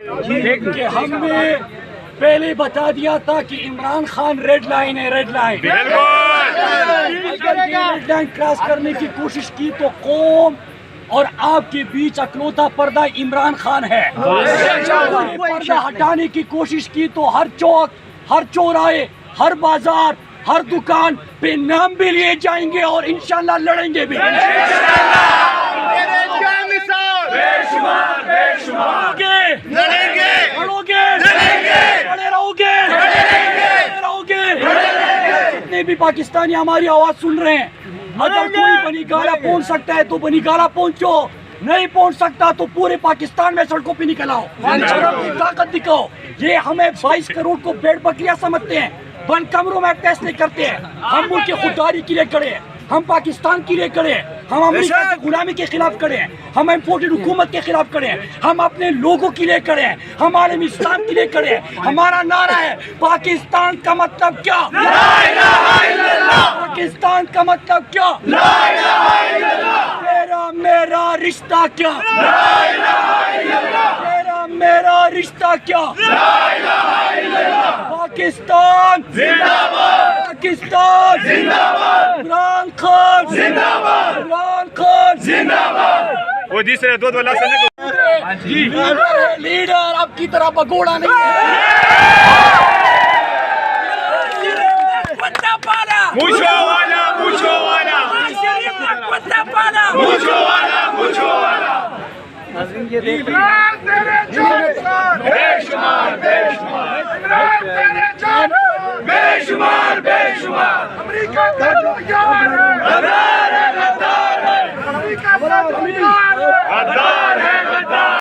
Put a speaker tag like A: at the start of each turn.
A: کہ ہم نے پہلے بتا دیا تھا کہ عمران خان ریڈ لائن ہے، ریڈ لائن، اگر یہ ریڈ لائن کراس کرنے کی کوشش کی تو قوم اور آپ کے بیچ اکلوتا پردہ عمران خان ہے۔ پردہ ہٹانے کی کوشش کی تو ہر چوک، ہر چوراہے، ہر بازار، ہر دکان پہ نام بھی لیے جائیں گے اور انشاءاللہ لڑیں گے بھی۔ جتنے بھی پاکستانی ہماری آواز سن رہے ہیں، اگر کوئی بنی گالا پہنچ سکتا ہے تو بنی گالا پہنچو، نہیں پہنچ سکتا تو پورے پاکستان میں سڑکوں پہ نکل آؤ، اپنی طاقت دکھاؤ۔ یہ ہمیں 22 کروڑ کو بیڑ بکریاں سمجھتے ہیں، بند کمروں میں فیصلے کرتے ہیں۔ ہم ملک کی خودداری کے لیے کھڑے ہیں، ہم پاکستان کے لیے کھڑے ہیں، ہم امریکہ کی غلامی کے خلاف کھڑے ہیں، ہم امپورٹڈ حکومت کے خلاف کھڑے ہیں، ہم اپنے لوگوں کے لیے کھڑے ہیں، ہم عالم اسلام کے لیے کھڑے ہیں۔ ہمارا نعرہ ہے پاکستان کا مطلب کیا؟ لا الہ الا اللہ۔ پاکستان کا مطلب کیا؟ لا الہ الا اللہ۔ تیرا میرا رشتہ کیا؟ لا الہ الا اللہ۔ تیرا میرا رشتہ کیا؟ لا الہ الا اللہ۔ پاکستان زندہ باد، پاکستان زندہ باد، عمران خان زندہ باد، عمران خان زندہ باد۔
B: وہ تیسرے دو والا سے
A: لیڈر اب کی طرح بگوڑا نہیں ہے۔
B: مجھو والا، مجھو والا، مجھو والا، مجھو والا۔ بے شمار، بے شمار، بے شمار، بے شمار۔ امریکہ غدار ہے، غدار ہے، غدار ہے۔